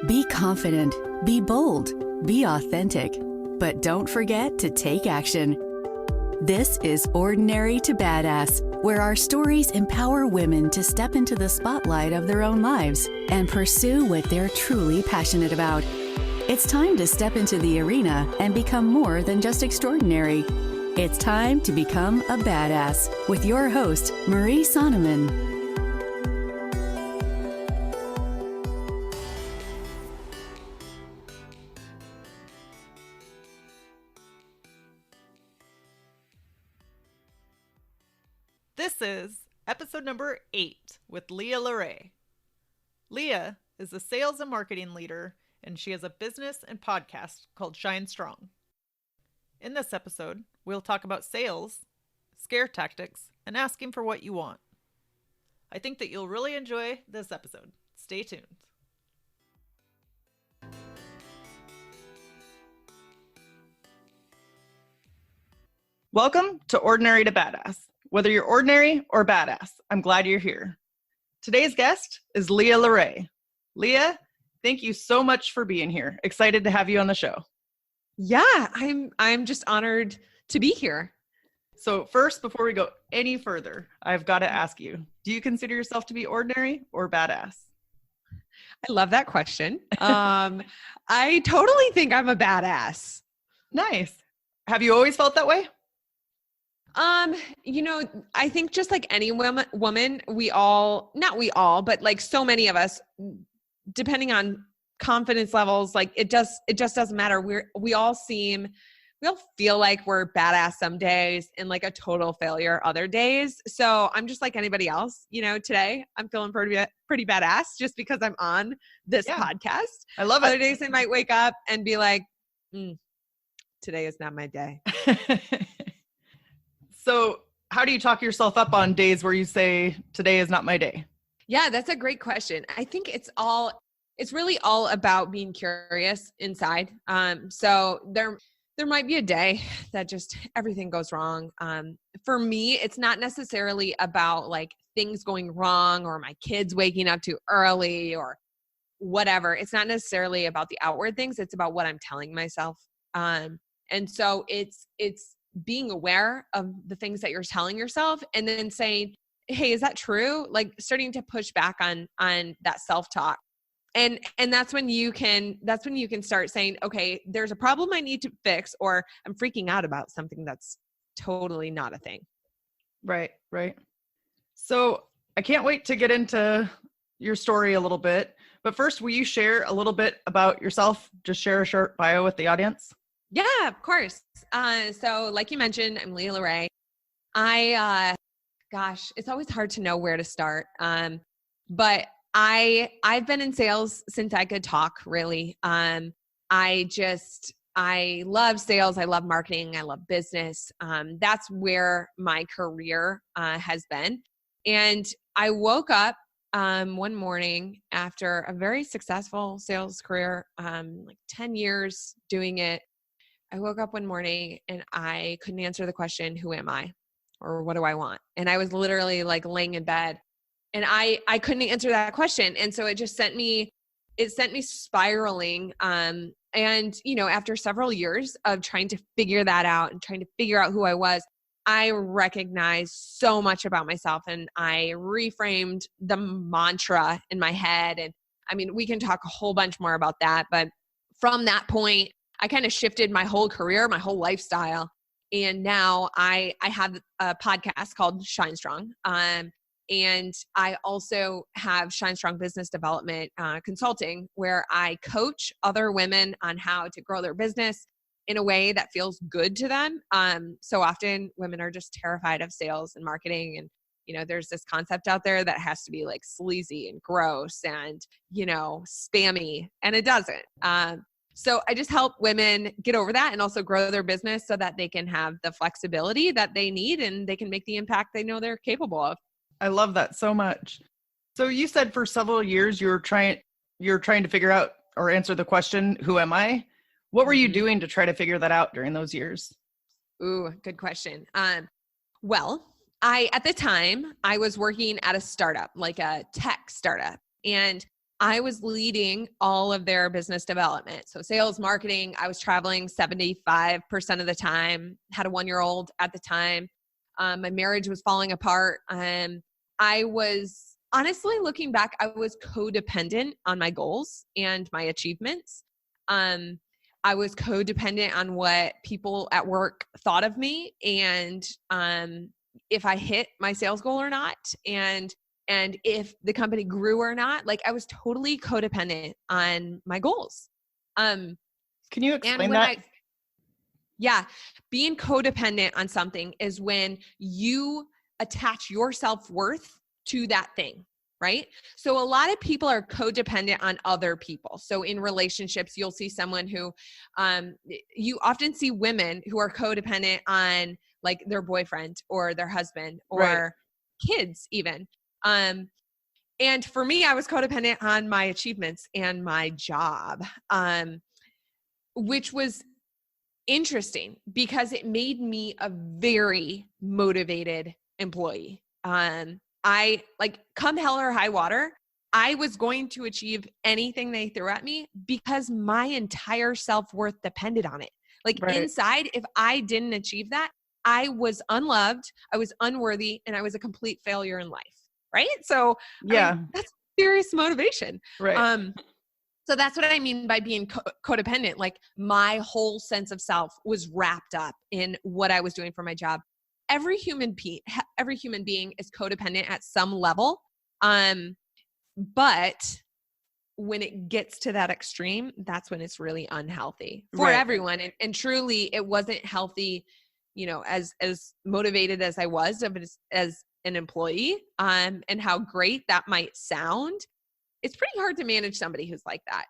Be confident, be bold, be authentic, but don't forget to take action. This is Ordinary to Badass, where our stories empower women to step into the spotlight of their own lives and pursue what they're truly passionate about. It's time to step into the arena and become more than just extraordinary. It's time to become a badass with your host, Marie Sonneman. This is episode number 8 with Leah. Leah is a sales and marketing leader, and she has a business and podcast called Shine Strong. In this episode, we'll talk about sales, scare tactics, and asking for what you want. I think that you'll really enjoy this episode. Stay tuned. Welcome to Ordinary to Badass. Whether you're ordinary or badass, I'm glad you're here. Today's guest is Leah. Leah, thank you so much for being here. Excited to have you on the show. Yeah, I'm just honored to be here. So first, before we go any further, I've got to ask you, do you consider yourself to be ordinary or badass? I love that question. I totally think I'm a badass. Nice. Have you always felt that way? I think just like any woman, not we all, but like so many of us, depending on confidence levels, like it just doesn't matter. We all feel like we're badass some days and like a total failure other days. So I'm just like anybody else, today I'm feeling pretty badass just because I'm on this podcast. I love it. Other days I might wake up and be like, today is not my day. So how do you talk yourself up on days where you say, today is not my day? Yeah, that's a great question. I think it's really all about being curious inside. So there might be a day that just everything goes wrong. For me, it's not necessarily about like things going wrong or my kids waking up too early or whatever. It's not necessarily about the outward things. It's about what I'm telling myself. And so it's being aware of the things that you're telling yourself and then saying, hey, is that true? Like starting to push back on that self-talk. And that's when you can start saying, okay, there's a problem I need to fix, or I'm freaking out about something that's totally not a thing. Right. So I can't wait to get into your story a little bit, but first, will you share a little bit about yourself? Just share a short bio with the audience. Yeah, of course. So like you mentioned, I'm Leah. It's always hard to know where to start. But I've been in sales since I could talk, really. I love sales. I love marketing. I love business. That's where my career has been. And I woke up one morning after a very successful sales career, like 10 years doing it. I woke up one morning and I couldn't answer the question, who am I? Or what do I want? And I was literally like laying in bed and I couldn't answer that question. And so it sent me spiraling. And after several years of trying to figure that out and trying to figure out who I was, I recognized so much about myself and I reframed the mantra in my head. And I mean, we can talk a whole bunch more about that, but from that point, I kind of shifted my whole career, my whole lifestyle. And now I have a podcast called Shine Strong. And I also have Shine Strong Business Development Consulting, where I coach other women on how to grow their business in a way that feels good to them. So often women are just terrified of sales and marketing. And, there's this concept out there that has to be like sleazy and gross and, spammy, and it doesn't. So I just help women get over that and also grow their business so that they can have the flexibility that they need and they can make the impact they know they're capable of. I love that so much. So you said for several years you're trying to figure out or answer the question, who am I? What were you doing to try to figure that out during those years? Ooh, good question. Well, at the time I was working at a startup, like a tech startup. And I was leading all of their business development. So sales, marketing, I was traveling 75% of the time, had a 1-year-old at the time. My marriage was falling apart. I was honestly looking back, I was codependent on my goals and my achievements. I was codependent on what people at work thought of me and if I hit my sales goal or not, and if the company grew or not. Like I was totally codependent on my goals. Can you explain that? Yeah, being codependent on something is when you attach your self-worth to that thing, right? So a lot of people are codependent on other people. So in relationships, you'll see someone who, you often see women who are codependent on like their boyfriend or their husband or kids even. And for me, I was codependent on my achievements and my job, which was interesting because it made me a very motivated employee. I like come hell or high water, I was going to achieve anything they threw at me because my entire self-worth depended on it. Like inside, if I didn't achieve that, I was unloved, I was unworthy, and I was a complete failure in life. Right? So yeah, I mean, that's serious motivation. Right. So that's what I mean by being codependent. Like my whole sense of self was wrapped up in what I was doing for my job. Every human being is codependent at some level. But when it gets to that extreme, that's when it's really unhealthy for everyone. And truly it wasn't healthy, you know, as motivated as I was as an employee, and how great that might sound. It's pretty hard to manage somebody who's like that.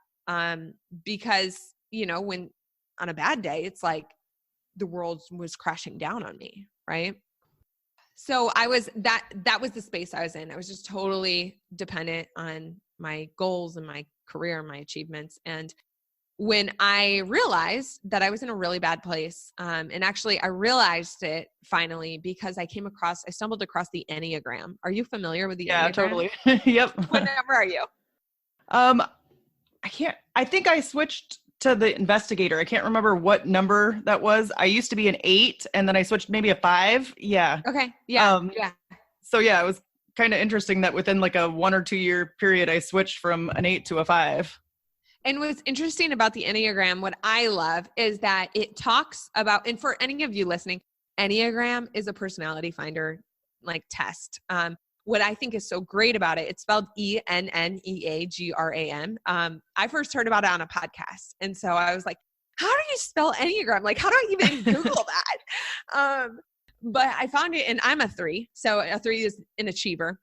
Because, you know, when on a bad day, it's like the world was crashing down on me. Right. So that was the space I was in. I was just totally dependent on my goals and my career and my achievements. And when I realized that I was in a really bad place, and actually I realized it finally because I stumbled across the Enneagram. Are you familiar with the Enneagram? Yeah, totally. Yep. What number are you? I think I switched to the investigator. I can't remember what number that was. I used to be an 8 and then I switched maybe a 5. Yeah. Okay. Yeah. Yeah. So yeah, it was kind of interesting that within like a 1 or 2 year period, I switched from an 8 to a 5. And what's interesting about the Enneagram, what I love is that it talks about, and for any of you listening, Enneagram is a personality finder like test. What I think is so great about it, it's spelled ENNEAGRAM. I first heard about it on a podcast. And so I was like, how do you spell Enneagram? Like, how do I even Google that? But I found it, and I'm a 3. So a 3 is an achiever.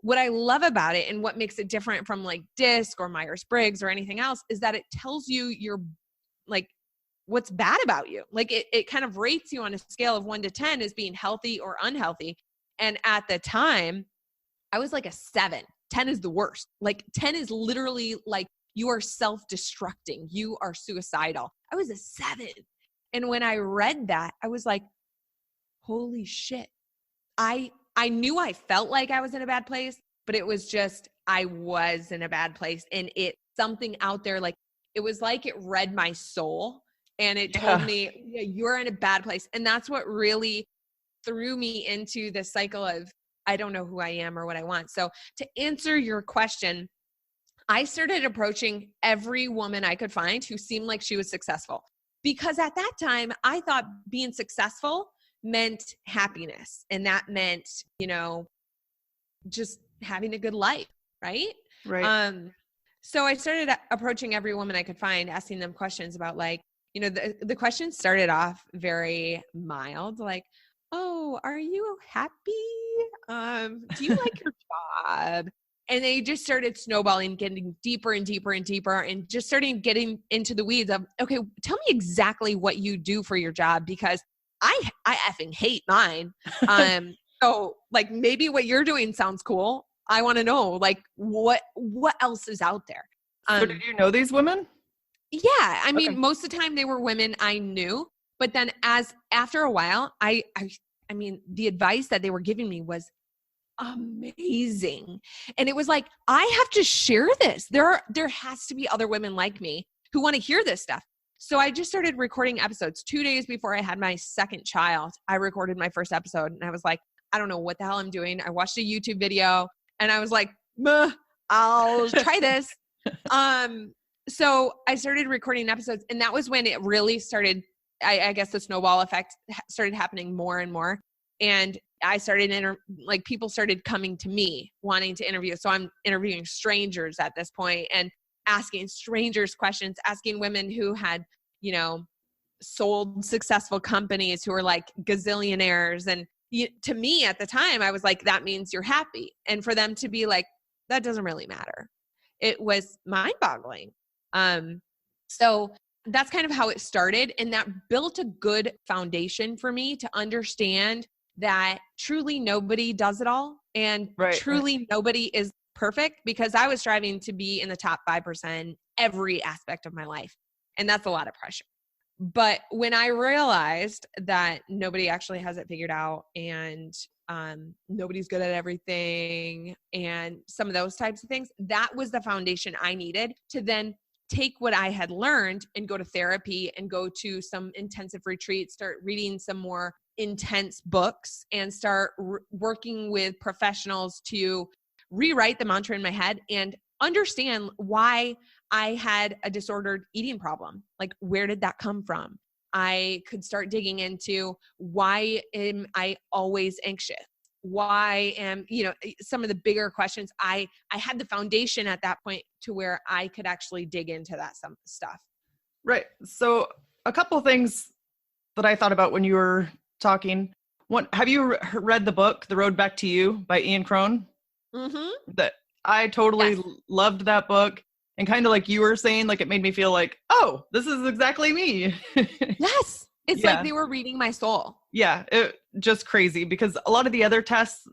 What I love about it and what makes it different from like DISC or Myers-Briggs or anything else is that it tells you your like what's bad about you. Like it kind of rates you on a scale of 1 to 10 as being healthy or unhealthy. And at the time, I was like a 7. 10 is the worst. Like 10 is literally like you are self-destructing. You are suicidal. I was a 7. And when I read that, I was like, holy shit. I knew I felt like I was in a bad place, but it was just, I was in a bad place. And something out there, like, it was like it read my soul and it told me, yeah, you're in a bad place. And that's what really threw me into the cycle of, I don't know who I am or what I want. So to answer your question, I started approaching every woman I could find who seemed like she was successful. Because at that time, I thought being successful meant happiness. And that meant, you know, just having a good life. Right. Right. So I started approaching every woman I could find, asking them questions about like, you know, the questions started off very mild, like, oh, are you happy? Do you like your job? And they just started snowballing, getting deeper and deeper and deeper, and just starting getting into the weeds of, okay, tell me exactly what you do for your job, because I effing hate mine. So like maybe what you're doing sounds cool. I want to know like what else is out there. So did you know these women? Yeah. I mean, most of the time they were women I knew, but then after a while, I mean, the advice that they were giving me was amazing. And it was like, I have to share this. There has to be other women like me who want to hear this stuff. So I just started recording episodes. 2 days before I had my second child, I recorded my first episode, and I was like, I don't know what the hell I'm doing. I watched a YouTube video and I was like, I'll try this. So I started recording episodes, and that was when it really started. I guess the snowball effect started happening more and more. And I started, people started coming to me wanting to interview. So I'm interviewing strangers at this point and asking strangers questions, asking women who had, sold successful companies, who were like gazillionaires. And to me at the time, I was like, that means you're happy. And for them to be like, that doesn't really matter. It was mind-boggling. So that's kind of how it started. And that built a good foundation for me to understand that truly nobody does it all. And truly nobody is perfect, because I was striving to be in the top 5% every aspect of my life. And that's a lot of pressure. But when I realized that nobody actually has it figured out, and nobody's good at everything, and some of those types of things, that was the foundation I needed to then take what I had learned and go to therapy and go to some intensive retreats, start reading some more intense books, and start working with professionals to rewrite the mantra in my head and understand why I had a disordered eating problem. Like, where did that come from? I could start digging into, why am I always anxious? Why am, some of the bigger questions. I had the foundation at that point to where I could actually dig into that some stuff. Right. So a couple of things that I thought about when you were talking. One, have you read the book, The Road Back to You by Ian Crone? Mm-hmm. That I totally loved that book. And kind of like you were saying, like, it made me feel like, oh, this is exactly me. Yes. It's like they were reading my soul. Yeah. It just crazy, because a lot of the other tests,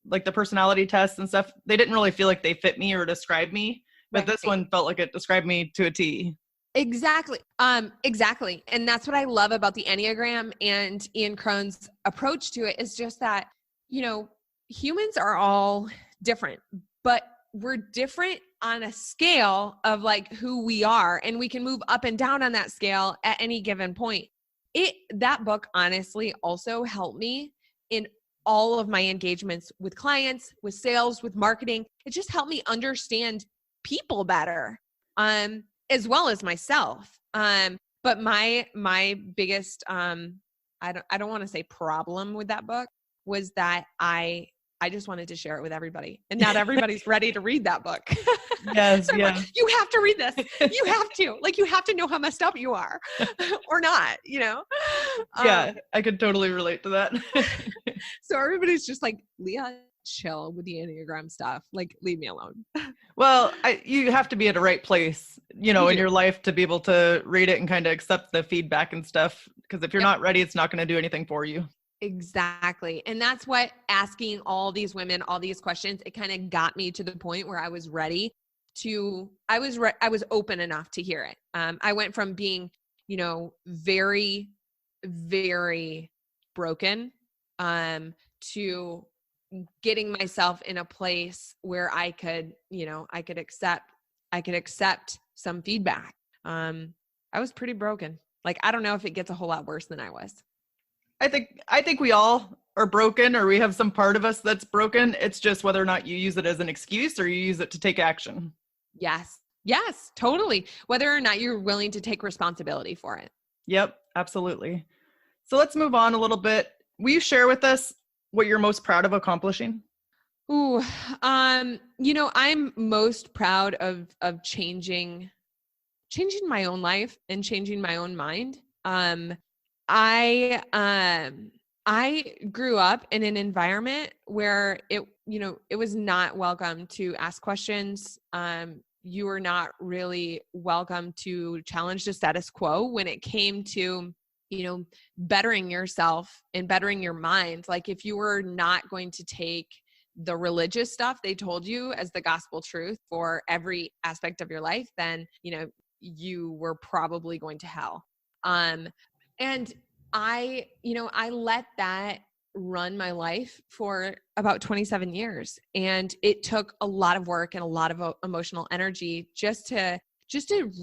like the personality tests and stuff, they didn't really feel like they fit me or describe me. But this one felt like it described me to a T. Exactly. Exactly. And that's what I love about the Enneagram and Ian Crone's approach to it, is just that, humans are all different, but we're different on a scale of like who we are, and we can move up and down on that scale at any given point. That book honestly also helped me in all of my engagements with clients, with sales, with marketing. It just helped me understand people better, as well as myself. But my biggest, I don't want to say problem with that book was that I just wanted to share it with everybody, and not everybody's ready to read that book. Yes, so like, you have to read this. You have to, you have to know how messed up you are or not, Yeah, I could totally relate to that. So everybody's just like, Leah, chill with the Enneagram stuff. Like, leave me alone. Well, you have to be at a right place, in your life to be able to read it and kind of accept the feedback and stuff. Because if you're not ready, it's not going to do anything for you. Exactly. And that's what asking all these women, all these questions, it kind of got me to the point where I was ready to, I was open enough to hear it. I went from being, very, very broken, to getting myself in a place where I could, I could accept some feedback. I was pretty broken. Like, I don't know if it gets a whole lot worse than I was. I think we all are broken, or we have some part of us that's broken. It's just whether or not you use it as an excuse or you use it to take action. Yes, totally. Whether or not you're willing to take responsibility for it. Yep, absolutely. So let's move on a little bit. Will you share with us what you're most proud of accomplishing? Ooh, I'm most proud of changing my own life and changing my own mind. I grew up in an environment where it was not welcome to ask questions. You were not really welcome to challenge the status quo when it came to, bettering yourself and bettering your mind. Like, if you were not going to take the religious stuff they told you as the gospel truth for every aspect of your life, then, you were probably going to hell. And I let that run my life for about 27 years. And it took a lot of work and a lot of emotional energy just to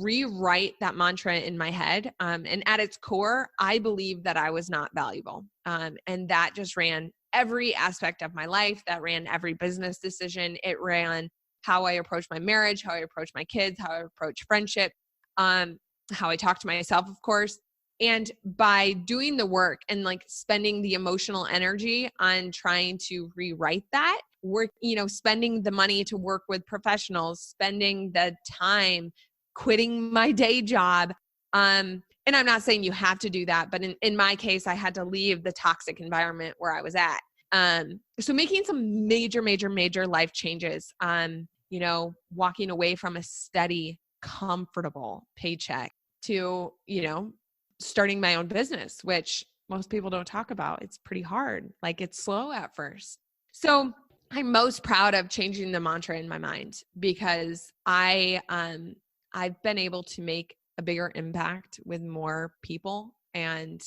rewrite that mantra in my head. And at its core, I believe that I was not valuable. And that just ran every aspect of my life. That ran every business decision. It ran how I approach my marriage, how I approach my kids, how I approach friendship, how I talk to myself, of course. And by doing the work and like spending the emotional energy on trying to rewrite that, work, spending the money to work with professionals, spending the time, quitting my day job. And I'm not saying you have to do that, but in my case, I had to leave the toxic environment where I was at. So making some major, major, major life changes, walking away from a steady, comfortable paycheck to, starting my own business, which most people don't talk about. It's pretty hard. Like it's slow at first. So I'm most proud of changing the mantra in my mind because I've been able to make a bigger impact with more people and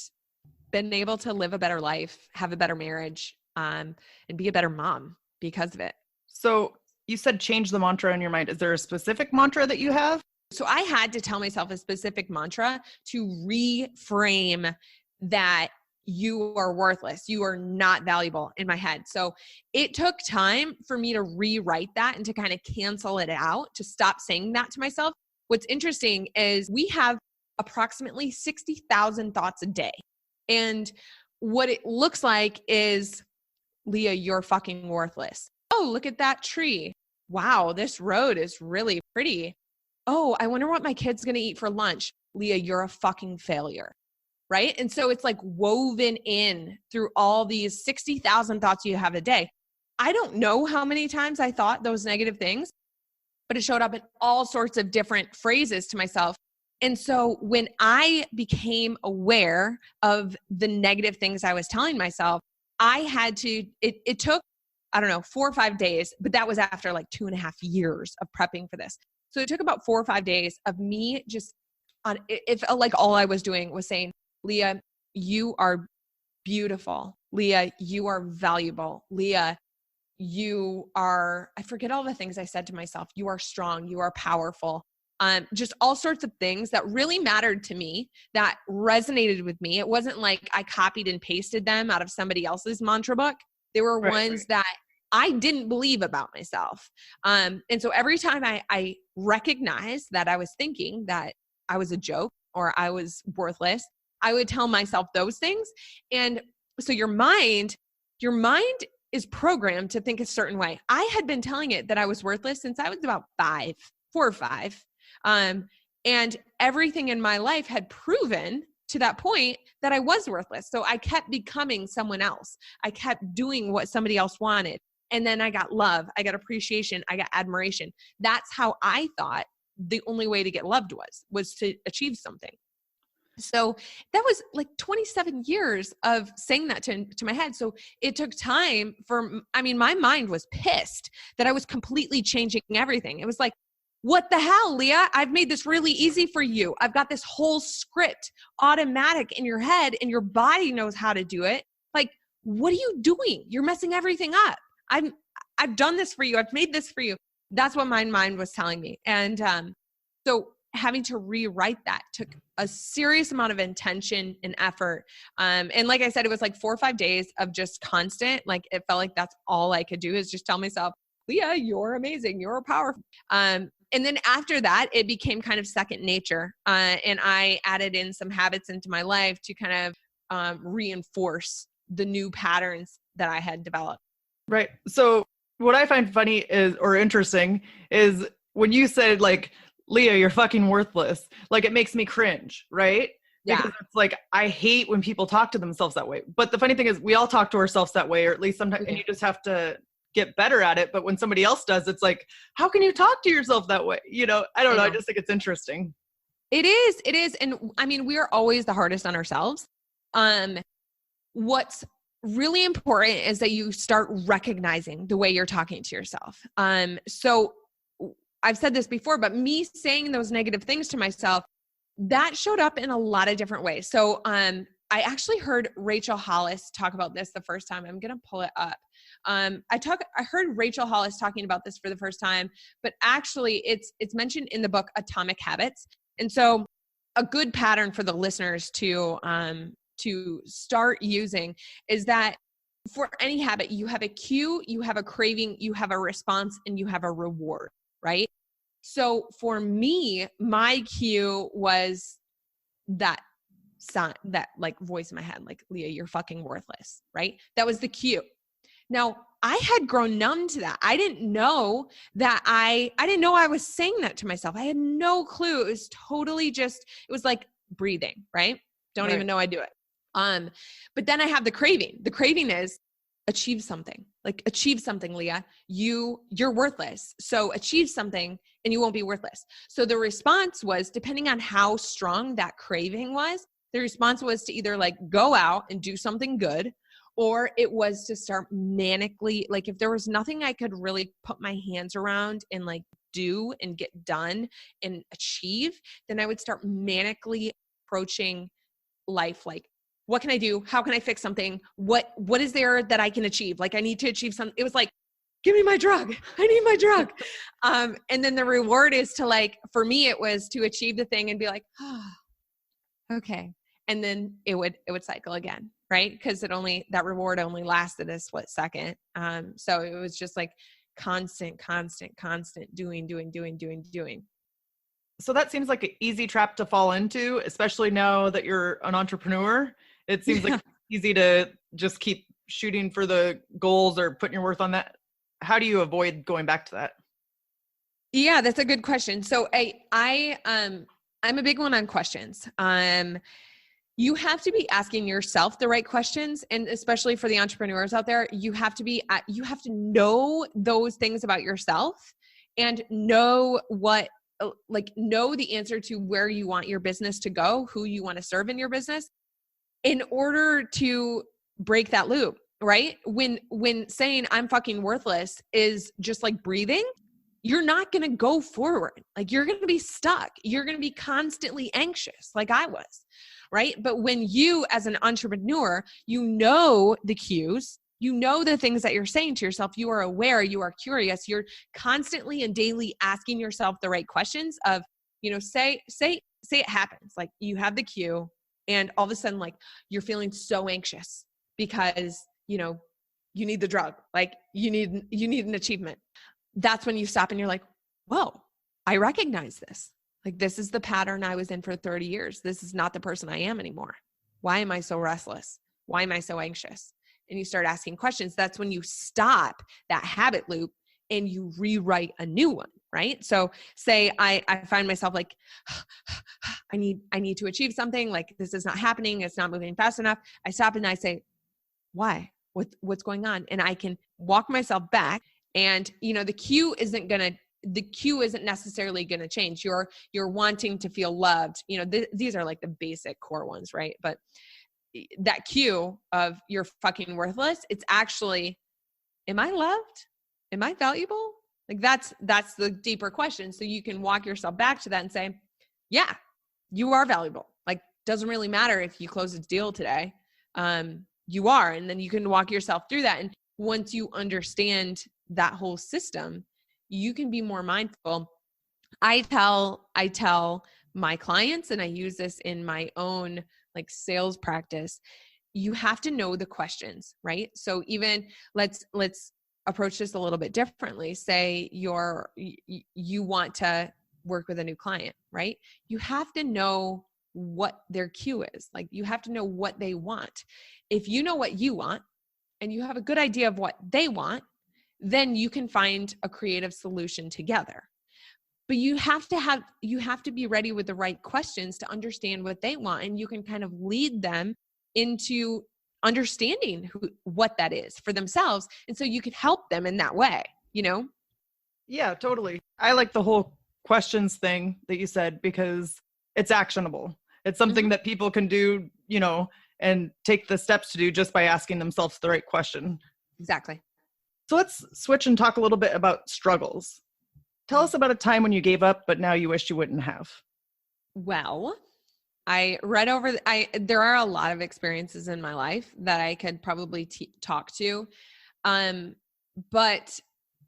been able to live a better life, have a better marriage, and be a better mom because of it. So you said change the mantra in your mind. Is there a specific mantra that you have? So I had to tell myself a specific mantra to reframe that you are worthless. You are not valuable in my head. So it took time for me to rewrite that and to kind of cancel it out, to stop saying that to myself. What's interesting is we have approximately 60,000 thoughts a day. And what it looks like is, Leah, you're fucking worthless. Oh, look at that tree. Wow, this road is really pretty. Oh, I wonder what my kid's going to eat for lunch. Leah, you're a fucking failure. Right? And so it's like woven in through all these 60,000 thoughts you have a day. I don't know how many times I thought those negative things, but it showed up in all sorts of different phrases to myself. And so when I became aware of the negative things I was telling myself, I had to, it took, 4 or 5 days, but that was after like 2.5 years of prepping for this. So it took about 4 or 5 days of me it felt like all I was doing was saying, Leah, you are beautiful. Leah, you are valuable. Leah, you are, I forget all the things I said to myself. You are strong. You are powerful. Just all sorts of things that really mattered to me, that resonated with me. It wasn't like I copied and pasted them out of somebody else's mantra book. They were ones that I didn't believe about myself. And so every time I recognized that I was thinking that I was a joke or I was worthless, I would tell myself those things. And so your mind is programmed to think a certain way. I had been telling it that I was worthless since I was about 4 or 5. And everything in my life had proven to that point that I was worthless. So I kept becoming someone else. I kept doing what somebody else wanted. And then I got love, I got appreciation, I got admiration. That's how I thought the only way to get loved was to achieve something. So that was like 27 years of saying that to my head. So it took time my mind was pissed that I was completely changing everything. It was like, what the hell, Leah? I've made this really easy for you. I've got this whole script automatic in your head and your body knows how to do it. Like, what are you doing? You're messing everything up. I've done this for you. I've made this for you. That's what my mind was telling me. And so having to rewrite that took a serious amount of intention and effort. And like I said, it was like 4 or 5 days of just constant, like it felt like that's all I could do is just tell myself, Leah, you're amazing. You're powerful. And then after that, it became kind of second nature. And I added in some habits into my life to kind of reinforce the new patterns that I had developed. Right. So what I find funny or interesting is when you said like, Leah, you're fucking worthless. Like it makes me cringe, right? Yeah. Because it's like, I hate when people talk to themselves that way. But the funny thing is we all talk to ourselves that way, or at least sometimes, and you just have to get better at it. But when somebody else does, it's like, how can you talk to yourself that way? I don't know. I just think it's interesting. It is. And I mean, we are always the hardest on ourselves. What's really important is that you start recognizing the way you're talking to yourself. So I've said this before, but me saying those negative things to myself, that showed up in a lot of different ways. So I actually heard Rachel Hollis talk about this the first time. I'm going to pull it up. I heard Rachel Hollis talking about this for the first time, but actually it's mentioned in the book Atomic Habits. And so a good pattern for the listeners to start using is that for any habit, you have a cue, you have a craving, you have a response, and you have a reward, right? So for me, my cue was that sound, that like voice in my head, like, Leah, you're fucking worthless, right? That was the cue. Now, I had grown numb to that. I didn't know that I didn't know I was saying that to myself. I had no clue. It was totally just, it was like breathing, right? Don't even know I do it. But then I have the craving. The craving is achieve something. Like, achieve something, Leah. You're worthless. So achieve something and you won't be worthless. So the response was, depending on how strong that craving was, the response was to either like go out and do something good, or it was to start manically, like if there was nothing I could really put my hands around and like do and get done and achieve, then I would start manically approaching life like, what can I do? How can I fix something? What is there that I can achieve? Like, I need to achieve something. It was like, give me my drug. I need my drug. And then the reward is to like, for me, it was to achieve the thing and be like, oh, okay. And then it would cycle again, right? Because that reward only lasted a split second. So it was just like constant doing. So that seems like an easy trap to fall into, especially now that you're an entrepreneur. It seems like easy to just keep shooting for the goals or putting your worth on that. How do you avoid going back to that? Yeah, that's a good question. So I'm a big one on questions. You have to be asking yourself the right questions. And especially for the entrepreneurs out there, you have to know those things about yourself and know know the answer to where you want your business to go, who you want to serve in your business, in order to break that loop, right? When saying I'm fucking worthless is just like breathing, you're not going to go forward. Like, you're going to be stuck. You're going to be constantly anxious like I was, right? But when you, as an entrepreneur, you know the cues, you know the things that you're saying to yourself, you are aware, you are curious, you're constantly and daily asking yourself the right questions of, say it happens. Like, you have the cue and all of a sudden, like, you're feeling so anxious because, you need the drug, like you need an achievement. That's when you stop and you're like, whoa, I recognize this. Like, this is the pattern I was in for 30 years. This is not the person I am anymore. Why am I so restless? Why am I so anxious? And you start asking questions. That's when you stop that habit loop and you rewrite a new one, right? So say I find myself like, I need to achieve something. Like, this is not happening. It's not moving fast enough. I stop and I say, why? What's going on? And I can walk myself back. And, the cue isn't necessarily going to change. You're wanting to feel loved. These are like the basic core ones, right? But that cue of you're fucking worthless, it's actually, am I loved? Am I valuable? Like, that's the deeper question. So you can walk yourself back to that and say, yeah, you are valuable. Like, doesn't really matter if you close a deal today. You are. And then you can walk yourself through that. And once you understand that whole system, you can be more mindful. I tell my clients, and I use this in my own like sales practice, you have to know the questions, right? So even let's approach this a little bit differently. Say you want to work with a new client, right? You have to know what their cue is. Like, you have to know what they want. If you know what you want and you have a good idea of what they want, then you can find a creative solution together. But you have to be ready with the right questions to understand what they want. And you can kind of lead them into understanding what that is for themselves. And so you can help them in that way, Yeah, totally. I like the whole questions thing that you said, because it's actionable. It's something that people can do, and take the steps to do just by asking themselves the right question. Exactly. So let's switch and talk a little bit about struggles. Tell us about a time when you gave up, but now you wish you wouldn't have. Well, I read over, there are a lot of experiences in my life that I could probably talk to. But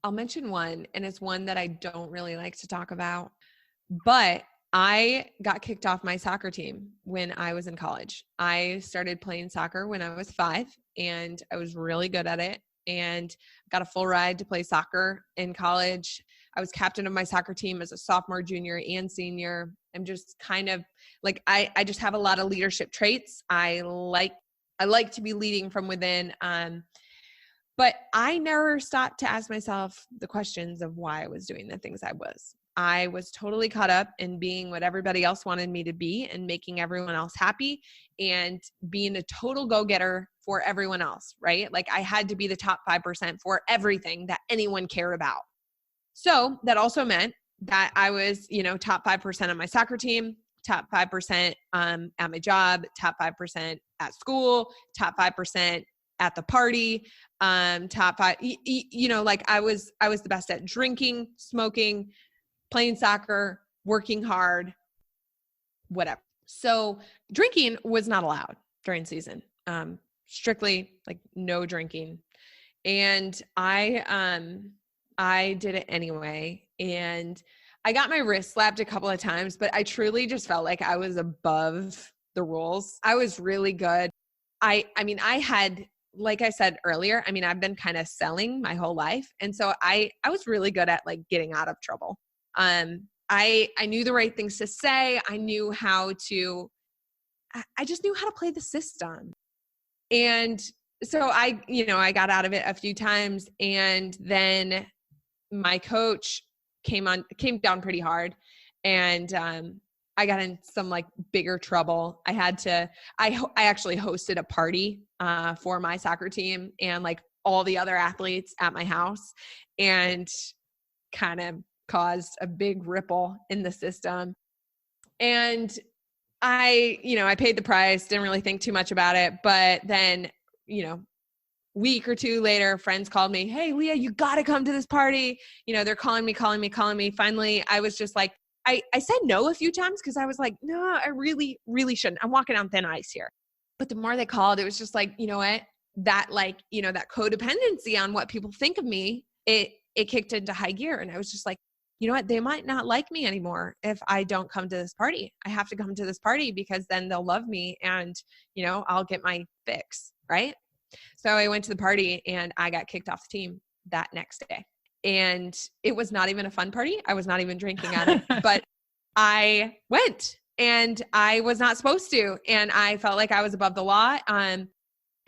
I'll mention one, and it's one that I don't really like to talk about, but I got kicked off my soccer team when I was in college. I started playing soccer when I was 5, and I was really good at it, and got a full ride to play soccer in college. I was captain of my soccer team as a sophomore, junior, and senior. I'm just kind of like, I just have a lot of leadership traits. I like to be leading from within. But I never stopped to ask myself the questions of why I was doing the things I was. I was totally caught up in being what everybody else wanted me to be and making everyone else happy and being a total go-getter for everyone else, right? Like I had to be the top 5% for everything that anyone cared about. So that also meant that I was, top 5% on my soccer team, top 5% at my job, top 5% at school, top 5% at the party, top 5, like I was the best at drinking, smoking, playing soccer, working hard, whatever. So drinking was not allowed during season, strictly like no drinking. And I did it anyway. And I got my wrist slapped a couple of times, but I truly just felt like I was above the rules. I was really good. I had, like I said earlier, I've been kind of selling my whole life. And so I was really good at like getting out of trouble. I knew the right things to say. I just knew how to play the system. And so I got out of it a few times, and then my coach came down pretty hard, and I got in some like bigger trouble. I actually hosted a party for my soccer team and like all the other athletes at my house, and kind of caused a big ripple in the system. And I paid the price, didn't really think too much about it. But then, week or two later, friends called me, "Hey, Leah, you got to come to this party." They're calling me. Finally, I was just like, I said no a few times because I was like, no, I really, really shouldn't. I'm walking on thin ice here. But the more they called, it was just like, you know what? That that codependency on what people think of me, it kicked into high gear. And I was just like, you know what? They might not like me anymore if I don't come to this party. I have to come to this party because then they'll love me and, I'll get my fix, right? So I went to the party and I got kicked off the team that next day. And it was not even a fun party. I was not even drinking at it, but I went and I was not supposed to. And I felt like I was above the law. And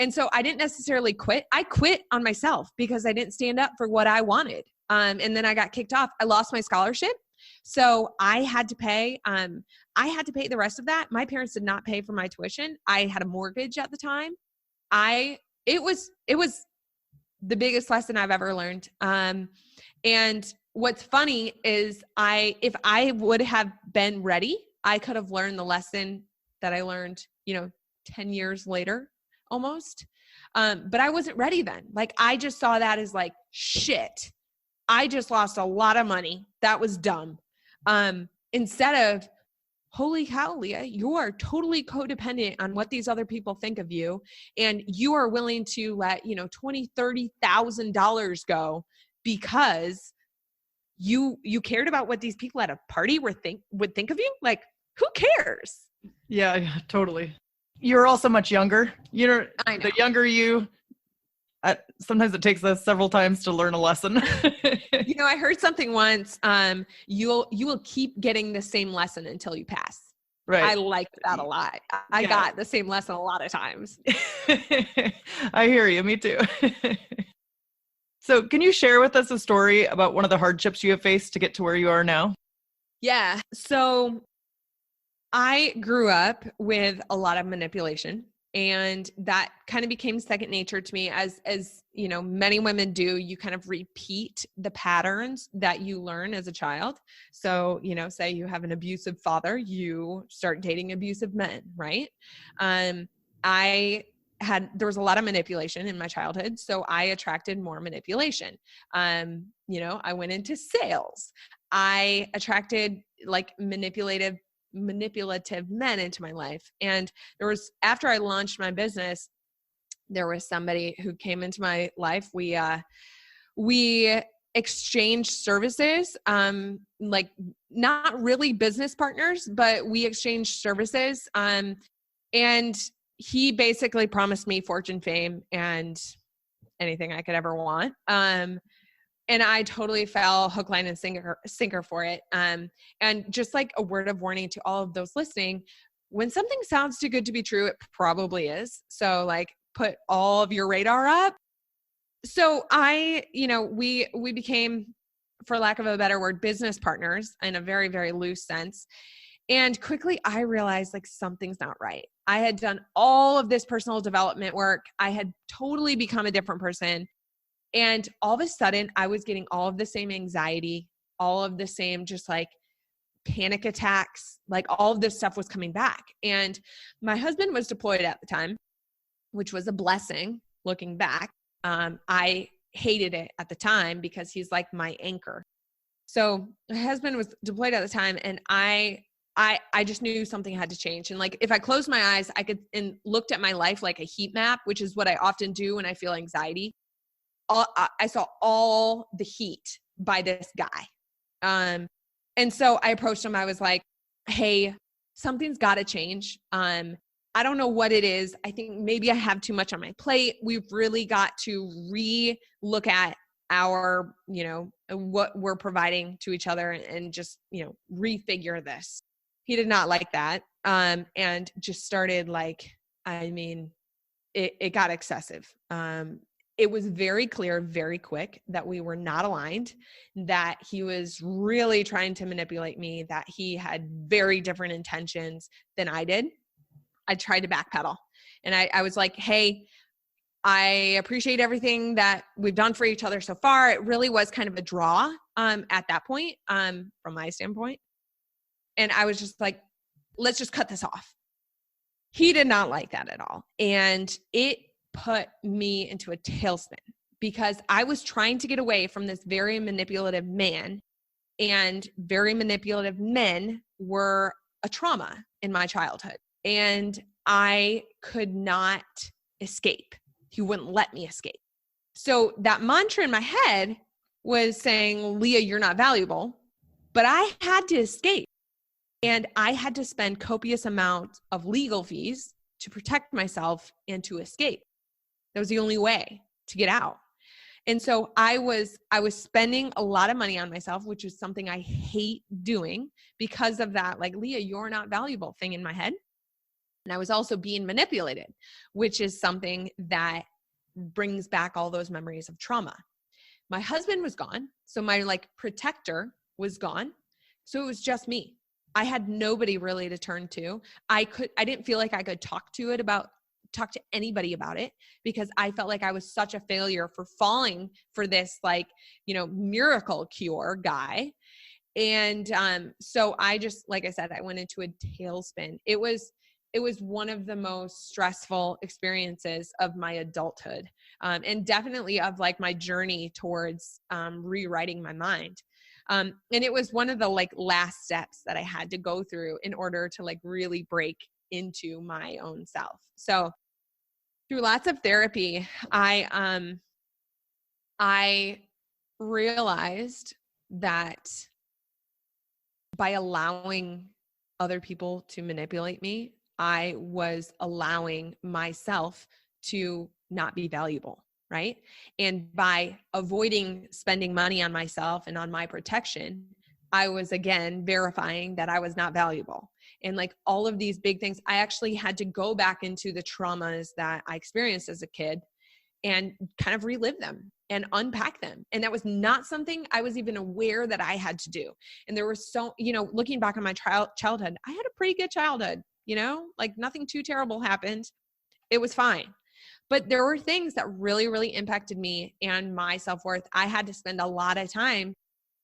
so I didn't necessarily quit. I quit on myself because I didn't stand up for what I wanted. And then I got kicked off. I lost my scholarship. So I had to pay the rest of that. My parents did not pay for my tuition. I had a mortgage at the time. It was the biggest lesson I've ever learned. And what's funny is if I would have been ready, I could have learned the lesson that I learned, 10 years later almost. But I wasn't ready then. Like I just saw that as like, shit, I just lost a lot of money. That was dumb. Instead of, holy cow, Leah, you are totally codependent on what these other people think of you. And you are willing to let, $20,000, $30,000 go because you cared about what these people at a party would think of you. Like, who cares? Yeah, totally. You're also much younger. I know. The younger you, sometimes it takes us several times to learn a lesson. I heard something once, you will keep getting the same lesson until you pass. Right. I liked that a lot. I got the same lesson a lot of times. I hear you. Me too. So can you share with us a story about one of the hardships you have faced to get to where you are now? Yeah. So I grew up with a lot of manipulation. And that kind of became second nature to me as many women do. You kind of repeat the patterns that you learn as a child. So, say you have an abusive father, you start dating abusive men, right? There was a lot of manipulation in my childhood. So I attracted more manipulation. I went into sales. I attracted like manipulative manipulative men into my life. And after I launched my business, there was somebody who came into my life. We exchanged services, like not really business partners, but we exchanged services. And he basically promised me fortune, fame, and anything I could ever want. And I totally fell hook, line, and sinker for it. And just like a word of warning to all of those listening, when something sounds too good to be true, it probably is. So like put all of your radar up. So we became, for lack of a better word, business partners in a very, very loose sense. And quickly I realized like something's not right. I had done all of this personal development work. I had totally become a different person. And all of a sudden I was getting all of the same anxiety, all of the same just like panic attacks, like all of this stuff was coming back. And my husband was deployed at the time, which was a blessing looking back. I hated it at the time because he's like my anchor. So my husband was deployed at the time, and I just knew something had to change. And like, if I closed my eyes, I could, and looked at my life like a heat map, which is what I often do when I feel anxiety. I saw all the heat by this guy. And so I approached him. I was like, hey, something's got to change. I don't know what it is. I think maybe I have too much on my plate. We've really got to re-look at our, what we're providing to each other and just, refigure this. He did not like that. And just started like, it got excessive. It was very clear, very quick that we were not aligned, that he was really trying to manipulate me, that he had very different intentions than I did. I tried to backpedal, and I was like, hey, I appreciate everything that we've done for each other so far. It really was kind of a draw at that point from my standpoint. And I was just like, let's just cut this off. He did not like that at all. And it put me into a tailspin because I was trying to get away from this very manipulative man, and very manipulative men were a trauma in my childhood. And I could not escape. He wouldn't let me escape. So that mantra in my head was saying, Leah, you're not valuable. But I had to escape. And I had to spend copious amounts of legal fees to protect myself and to escape. That was the only way to get out. And so I was spending a lot of money on myself, which is something I hate doing because of that, like, Leah, you're not valuable thing in my head. And I was also being manipulated, which is something that brings back all those memories of trauma. My husband was gone. So my protector was gone. So it was just me. I had nobody really to turn to. I didn't feel like I could talk to anybody about it because I felt like I was such a failure for falling for this miracle cure guy. And so I just, like I said, I went into a tailspin. It was one of the most stressful experiences of my adulthood, and definitely of my journey towards rewriting my mind. And it was one of the last steps that I had to go through in order to really break into my own self. So through lots of therapy, I realized that by allowing other people to manipulate me, I was allowing myself to not be valuable, right? And by avoiding spending money on myself and on my protection, I was again verifying that I was not valuable. And all of these big things, I actually had to go back into the traumas that I experienced as a kid and kind of relive them and unpack them. And that was not something I was even aware that I had to do. And there was looking back on my childhood, I had a pretty good childhood, nothing too terrible happened. It was fine. But there were things that really, really impacted me and my self-worth. I had to spend a lot of time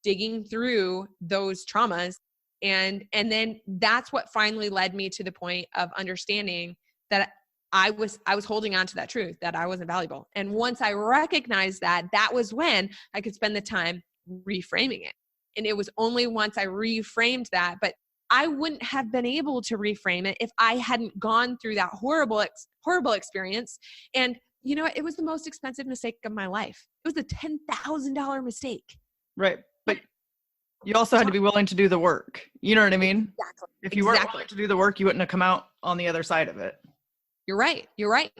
digging through those traumas. And then that's what finally led me to the point of understanding that I was holding on to that truth, that I wasn't valuable. And once I recognized that was when I could spend the time reframing it. And it was only once I reframed that, but I wouldn't have been able to reframe it if I hadn't gone through that horrible experience. And you know, it was the most expensive mistake of my life. It was a $10,000 mistake. Right. But you also had to be willing to do the work. You know what I mean? Exactly. If you weren't willing to do the work, you wouldn't have come out on the other side of it. You're right. You're right.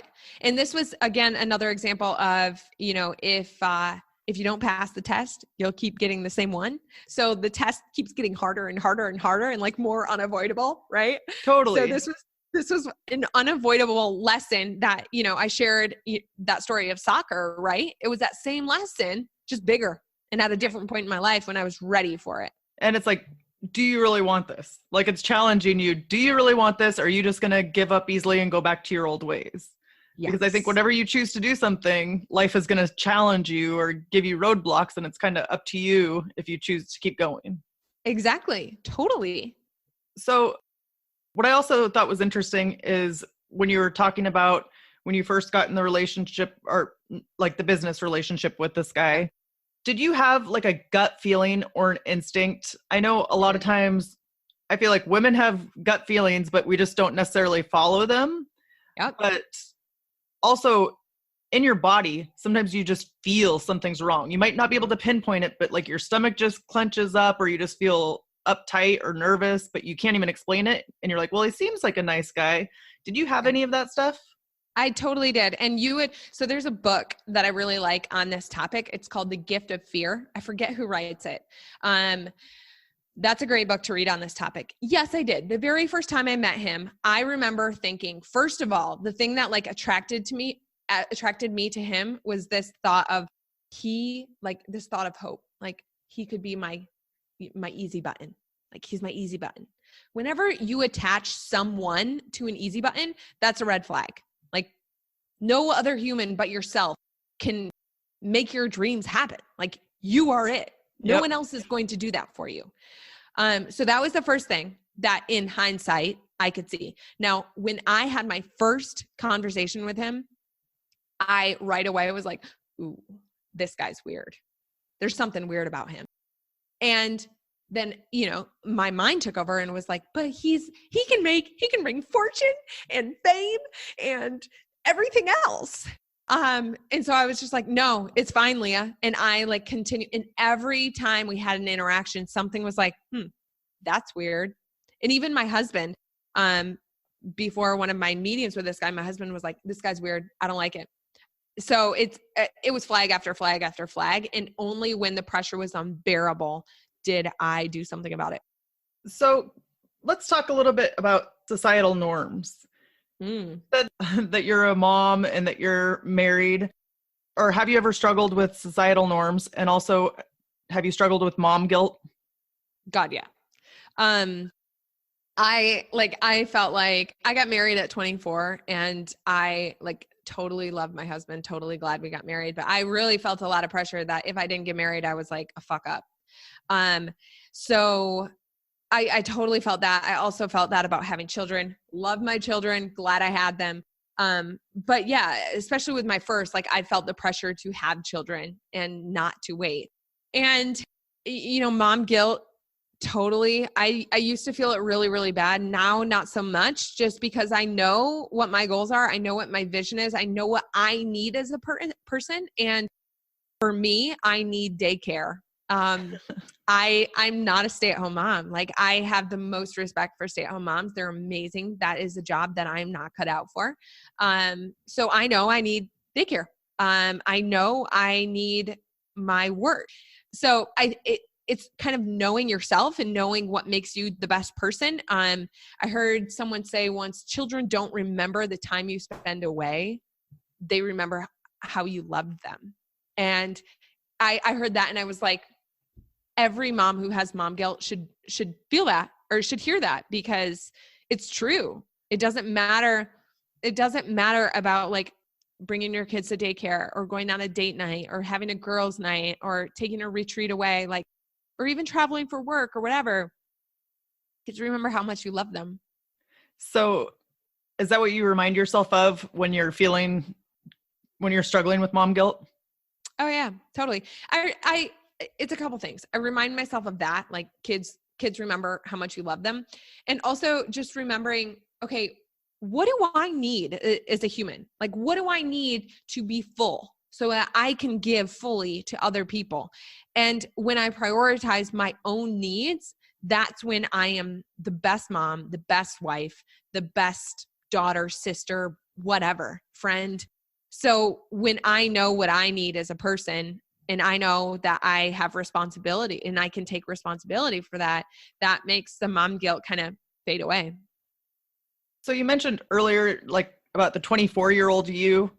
And this was, again, another example of, you know, if you don't pass the test, you'll keep getting the same one. So the test keeps getting harder and harder and harder and like more unavoidable, right? Totally. So this was an unavoidable lesson that, you know, I shared that story of soccer, right? It was that same lesson, just bigger and at a different point in my life when I was ready for it. And it's like, do you really want this? Like, it's challenging you. Do you really want this? Or are you just going to give up easily and go back to your old ways? Yes. Because I think whenever you choose to do something, life is going to challenge you or give you roadblocks, and it's kind of up to you if you choose to keep going. Exactly. Totally. So what I also thought was interesting is when you were talking about when you first got in the relationship, or like the business relationship with this guy, did you have like a gut feeling or an instinct? I know a lot of times I feel like women have gut feelings, but we just don't necessarily follow them. Yep. But also in your body, sometimes you just feel something's wrong. You might not be able to pinpoint it, but like your stomach just clenches up, or you just feel uptight or nervous, but you can't even explain it. And you're like, well, he seems like a nice guy. Did you have any of that stuff? I totally did. And so there's a book that I really like on this topic. It's called The Gift of Fear. I forget who writes it. That's a great book to read on this topic. Yes, I did. The very first time I met him, I remember thinking, first of all, the thing that like attracted me to him was this thought of hope. Like he could be my easy button. Like he's my easy button. Whenever you attach someone to an easy button, that's a red flag. Like no other human but yourself can make your dreams happen. Like you are it. No one else is going to do that for you. So that was the first thing that in hindsight I could see. Now, when I had my first conversation with him, I right away was like, ooh, this guy's weird. There's something weird about him. And then, you know, my mind took over and was like, but he can bring fortune and fame and everything else. And so I was just like, no, it's fine, Leah. And I like continue. And every time we had an interaction, something was like, that's weird. And even my husband, before one of my meetings with this guy, my husband was like, this guy's weird. I don't like it. So it was flag after flag after flag. And only when the pressure was unbearable did I do something about it. So let's talk a little bit about societal norms. That you're a mom and that you're married, or have you ever struggled with societal norms? And also, have you struggled with mom guilt? God, yeah. I felt like I got married at 24 and I like totally loved my husband, totally glad we got married, but I really felt a lot of pressure that if I didn't get married, I was like a fuck up. So I totally felt that. I also felt that about having children. Love my children. Glad I had them. But yeah, especially with my first, like I felt the pressure to have children and not to wait. And, you know, mom guilt, totally. I used to feel it really, really bad. Now, not so much, just because I know what my goals are. I know what my vision is. I know what I need as a person. And for me, I need daycare. I'm not a stay-at-home mom. Like I have the most respect for stay-at-home moms. They're amazing. That is a job that I'm not cut out for. So I know I need daycare. I know I need my work. So it's kind of knowing yourself and knowing what makes you the best person. I heard someone say once, children don't remember the time you spend away. They remember how you loved them. And I heard that and I was like, every mom who has mom guilt should feel that or should hear that, because it's true. It doesn't matter. It doesn't matter about like bringing your kids to daycare or going on a date night or having a girls' night or taking a retreat away, like, or even traveling for work or whatever. Just remember how much you love them. So is that what you remind yourself of when you're struggling with mom guilt? Oh yeah, totally. It's a couple things. I remind myself of that, like kids kids remember how much you love them. And also just remembering, okay, what do I need as a human? Like, what do I need to be full so that I can give fully to other people? And when I prioritize my own needs, that's when I am the best mom, the best wife, the best daughter, sister, whatever, friend. So when I know what I need as a person, and I know that I have responsibility and I can take responsibility for that, that makes the mom guilt kind of fade away. So you mentioned earlier, like about the 24-year-old you,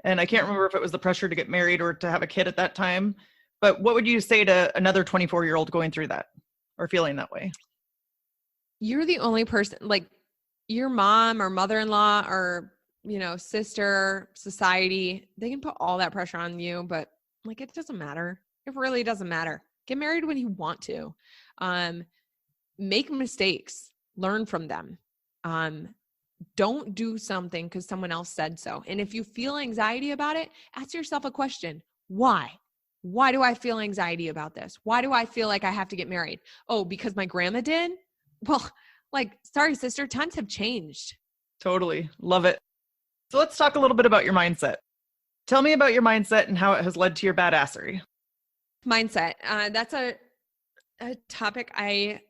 and I can't remember if it was the pressure to get married or to have a kid at that time, but what would you say to another 24-year-old going through that or feeling that way? You're the only person, like your mom or mother-in-law or, sister, society, they can put all that pressure on you, but like, it doesn't matter. It really doesn't matter. Get married when you want to. Make mistakes, learn from them. Don't do something because someone else said so. And if you feel anxiety about it, ask yourself a question. Why? Why do I feel anxiety about this? Why do I feel like I have to get married? Oh, because my grandma did? Well, like, sorry, sister, times have changed. Totally. Love it. So let's talk a little bit about your mindset. Tell me about your mindset and how it has led to your badassery. Mindset. That's a topic I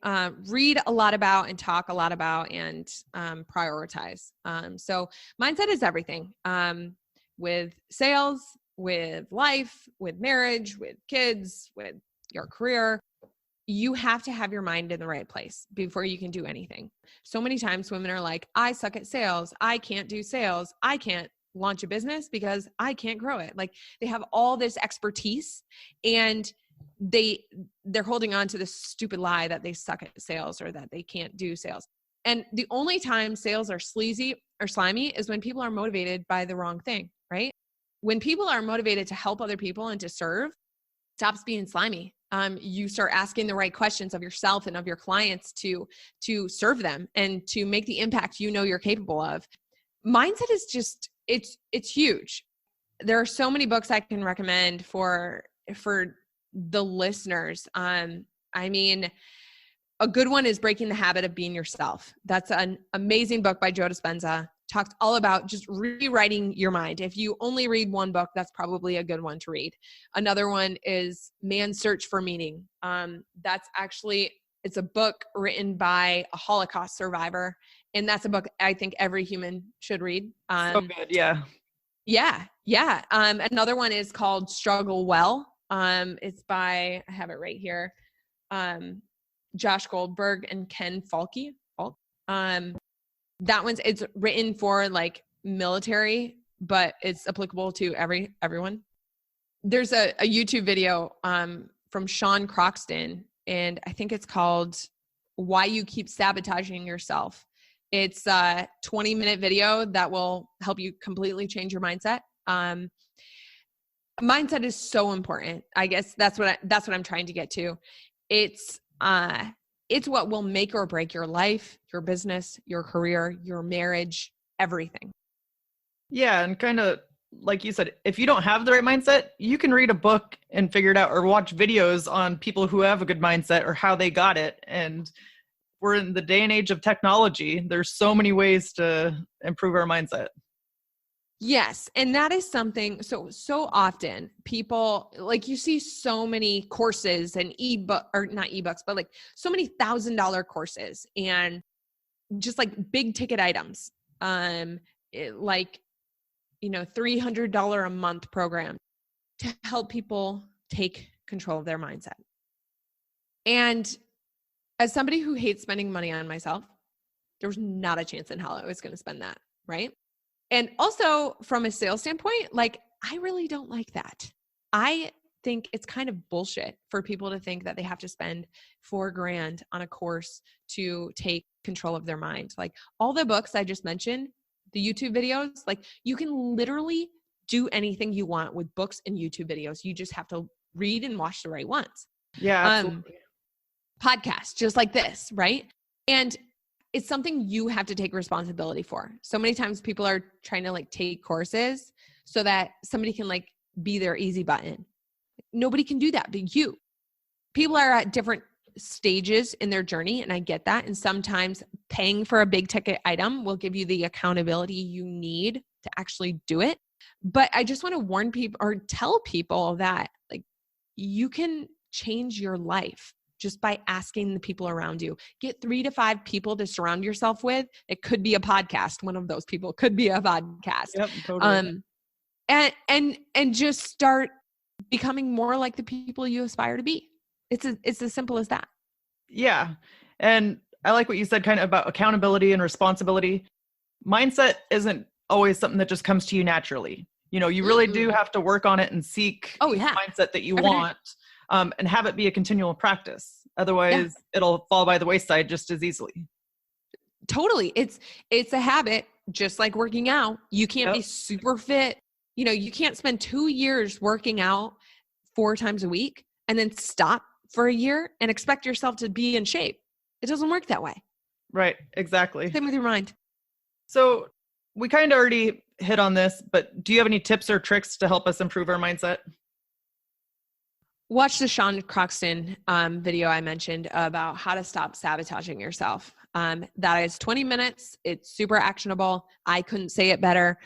read a lot about and talk a lot about and prioritize. So mindset is everything, with sales, with life, with marriage, with kids, with your career. You have to have your mind in the right place before you can do anything. So many times women are like, I suck at sales. I can't do sales. I can't launch a business because I can't grow it. Like, they have all this expertise and they're holding on to this stupid lie that they suck at sales or that they can't do sales. And the only time sales are sleazy or slimy is when people are motivated by the wrong thing, right? When people are motivated to help other people and to serve, it stops being slimy. You start asking the right questions of yourself and of your clients to serve them and to make the impact you're capable of. Mindset is just, it's huge. There are so many books I can recommend for the listeners. I mean, a good one is Breaking the Habit of Being Yourself. That's an amazing book by Joe Dispenza. Talks all about just rewriting your mind. If you only read one book, that's probably a good one to read. Another one is Man's Search for Meaning. It's a book written by a Holocaust survivor. And that's a book I think every human should read. So good. Yeah. Yeah. Another one is called Struggle Well. It's by, I have it right here, Josh Goldberg and Ken Falke. That it's written for like military, but it's applicable to everyone. There's a YouTube video from Sean Croxton, and I think it's called Why You Keep Sabotaging Yourself. It's a 20-minute video that will help you completely change your mindset. Mindset is so important. I guess that's what I'm trying to get to. It's what will make or break your life, your business, your career, your marriage, everything. Yeah. And kind of like you said, if you don't have the right mindset, you can read a book and figure it out or watch videos on people who have a good mindset or how they got it. And we're in the day and age of technology. There's so many ways to improve our mindset. Yes. And that is something, so often people, like, you see so many courses and not ebooks, but like so many $1,000 courses and just like big ticket items, like, $300 a month program to help people take control of their mindset. And as somebody who hates spending money on myself, there was not a chance in hell I was going to spend that. Right. And also from a sales standpoint, like, I really don't like that. I think it's kind of bullshit for people to think that they have to spend $4,000 on a course to take control of their mind. Like, all the books I just mentioned, the YouTube videos, like, you can literally do anything you want with books and YouTube videos. You just have to read and watch the right ones. Yeah, absolutely. Podcasts just like this, right? And it's something you have to take responsibility for. So many times people are trying to like take courses so that somebody can like be their easy button. Nobody can do that but you. People are at different stages in their journey, and I get that. And sometimes paying for a big ticket item will give you the accountability you need to actually do it. But I just want to warn people or tell people that like you can change your life just by asking the people around you. Get 3 to 5 people to surround yourself with. It could be a podcast. One of those people could be a podcast. Yep, totally. And just start becoming more like the people you aspire to be. It's as simple as that. Yeah. And I like what you said kind of about accountability and responsibility. Mindset isn't always something that just comes to you naturally. You know, you really do have to work on it and seek the mindset that you want, and have it be a continual practice. Otherwise it'll fall by the wayside just as easily. Totally. It's a habit, just like working out. You can't be super fit. You know, you can't spend 2 years working out 4 times a week and then stop for a year and expect yourself to be in shape. It doesn't work that way. Right. Exactly. Same with your mind. So we kind of already hit on this, but do you have any tips or tricks to help us improve our mindset? Watch the Sean Croxton video I mentioned about how to stop sabotaging yourself. That is 20 minutes. It's super actionable. I couldn't say it better.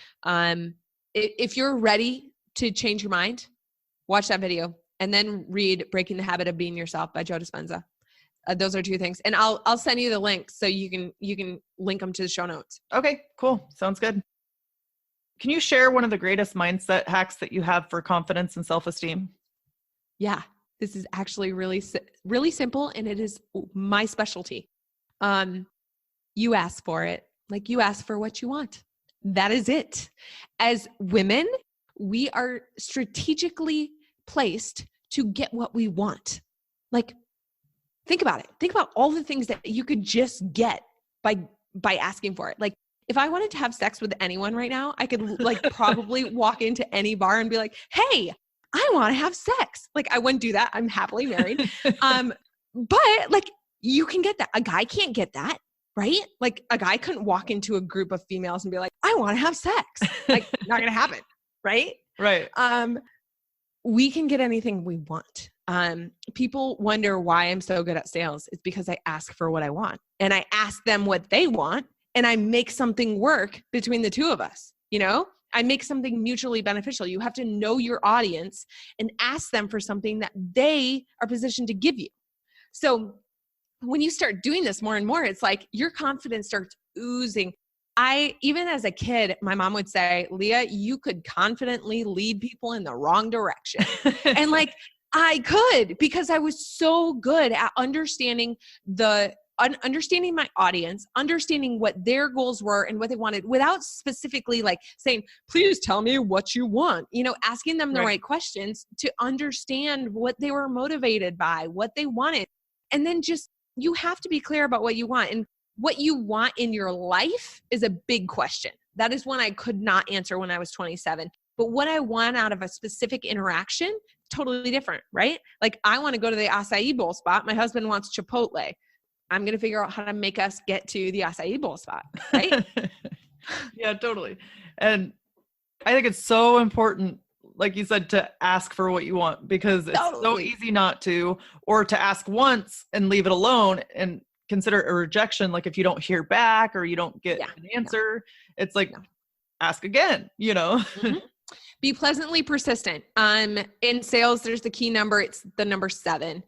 If you're ready to change your mind, watch that video and then read Breaking the Habit of Being Yourself by Joe Dispenza. Those are 2 things. And I'll send you the links so you can link them to the show notes. Okay, cool. Sounds good. Can you share one of the greatest mindset hacks that you have for confidence and self-esteem? Yeah, this is actually really simple, and it is my specialty. You ask for it. Like you ask for what you want. That is it. As women, we are strategically placed to get what we want. Like, think about it. Think about all the things that you could just get by asking for it. Like, if I wanted to have sex with anyone right now, I could like probably walk into any bar and be like, hey, I want to have sex. Like, I wouldn't do that. I'm happily married. But like, you can get that. A guy can't get that, right? Like, a guy couldn't walk into a group of females and be like, I want to have sex. Like, not going to happen. Right. Right. We can get anything we want. People wonder why I'm so good at sales. It's because I ask for what I want and I ask them what they want and I make something work between the 2 of us. You know, I make something mutually beneficial. You have to know your audience and ask them for something that they are positioned to give you. So when you start doing this more and more, it's like your confidence starts oozing. Even as a kid, my mom would say, Leah, you could confidently lead people in the wrong direction. And like, I could, because I was so good at understanding understanding my audience, understanding what their goals were and what they wanted without specifically like saying, please tell me what you want, you know, asking them the right questions to understand what they were motivated by, what they wanted. And then just, you have to be clear about what you want. And what you want in your life is a big question. That is one I could not answer when I was 27. But what I want out of a specific interaction, totally different, right? Like, I want to go to the acai bowl spot. My husband wants Chipotle. I'm going to figure out how to make us get to the acai bowl spot, right? Yeah, totally. And I think it's so important, like you said, to ask for what you want, because it's so easy not to, or to ask once and leave it alone and consider a rejection. Like if you don't hear back or you don't get an answer, it's like, ask again, you know? Mm-hmm. Be pleasantly persistent. In sales, there's the key number. It's the number 7.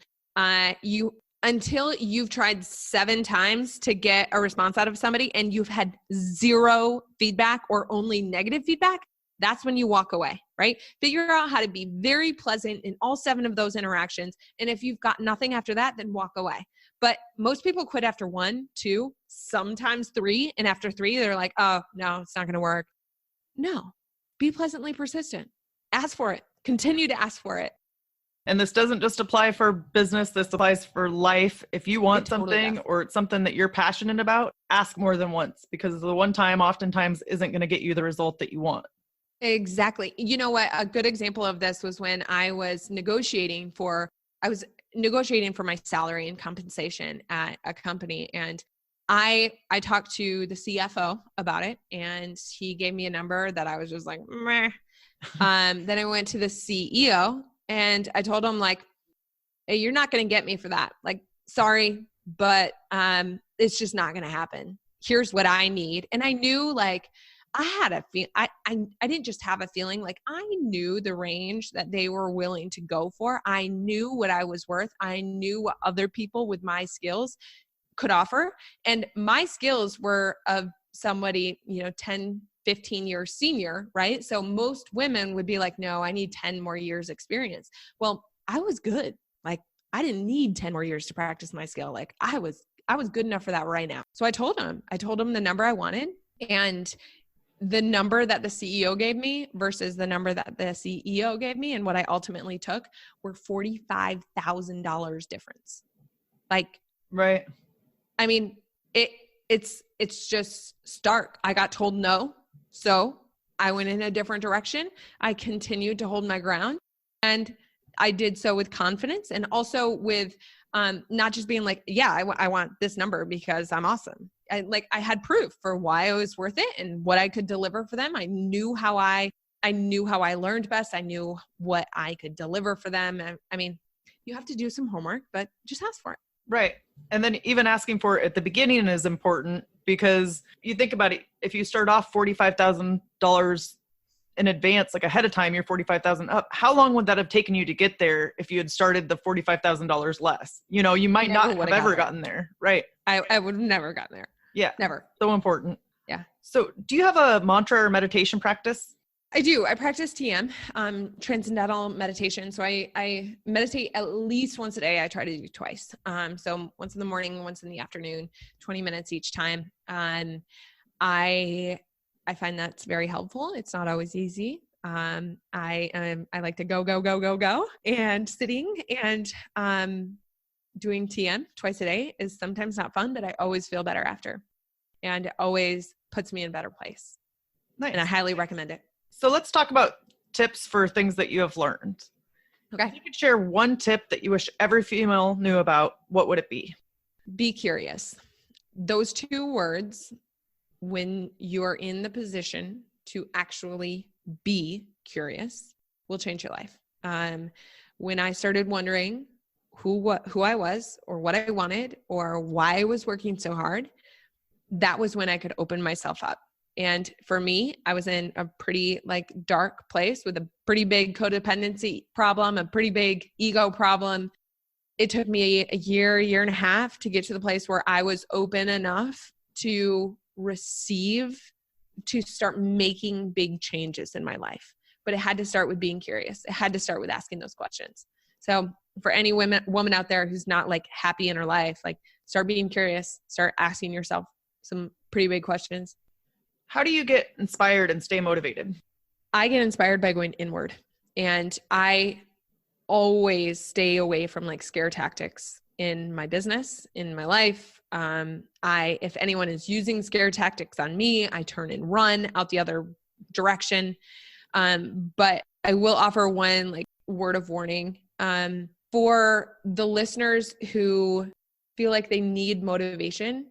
Until you've tried 7 times to get a response out of somebody and you've had 0 feedback or only negative feedback, that's when you walk away, right? Figure out how to be very pleasant in all 7 of those interactions. And if you've got nothing after that, then walk away. But most people quit after 1, 2, sometimes 3. And after 3, they're like, oh, no, it's not going to work. No, be pleasantly persistent. Ask for it. Continue to ask for it. And this doesn't just apply for business. This applies for life. If you want something or it's something that you're passionate about, ask more than once, because the one time oftentimes isn't going to get you the result that you want. Exactly. You know what? A good example of this was when I was negotiating for my salary and compensation at a company. And I talked to the CFO about it and he gave me a number that I was just like, meh. Then I went to the CEO and I told him like, hey, you're not going to get me for that. Like, sorry, but it's just not going to happen. Here's what I need. And I knew like I had a feel. I didn't just have a feeling, like I knew the range that they were willing to go for. I knew what I was worth. I knew what other people with my skills could offer. And my skills were of somebody, 10, 15 years senior, right? So most women would be like, no, I need 10 more years experience. Well, I was good. Like I didn't need 10 more years to practice my skill. Like I was good enough for that right now. So I told him the number I wanted, and the number that the CEO gave me versus the number that the CEO gave me and what I ultimately took were $45,000 difference. Like, right. I mean, it's just stark. I got told no. So I went in a different direction. I continued to hold my ground, and I did so with confidence, and also with not just being like, yeah, I want this number because I'm awesome. I had proof for why I was worth it and what I could deliver for them. I knew how I learned best. I knew what I could deliver for them. I mean, you have to do some homework, but just ask for it. Right. And then even asking for it at the beginning is important, because you think about it, if you start off $45,000 in advance, like ahead of time, you're 45,000 up. How long would that have taken you to get there if you had started the $45,000 less? You might not have ever gotten there. Right. I would have never gotten there. Yeah. Never. So important. Yeah. So do you have a mantra or meditation practice? I do. I practice TM, transcendental meditation. So I meditate at least once a day. I try to do twice. So once in the morning, once in the afternoon, 20 minutes each time. I find that's very helpful. It's not always easy. I like to go, and sitting and doing TM twice a day is sometimes not fun, but I always feel better after, and it always puts me in a better place. Nice. And I highly recommend it. So let's talk about tips for things that you have learned. Okay. If you could share one tip that you wish every female knew about, what would it be? Be curious. Those two words, when you're in the position to actually be curious, will change your life. When I started wondering who I was, or what I wanted, or why I was working so hard, that was when I could open myself up. And for me, I was in a pretty dark place with a pretty big codependency problem, a pretty big ego problem. It took me a year and a half to get to the place where I was open enough to receive, to start making big changes in my life. But it had to start with being curious. It had to start with asking those questions. So for any woman out there who's not happy in her life, start being curious, start asking yourself some pretty big questions. How do you get inspired and stay motivated? I get inspired by going inward, and I always stay away from scare tactics in my business, in my life. If anyone is using scare tactics on me, I turn and run out the other direction. But I will offer one word of warning for the listeners who feel like they need motivation.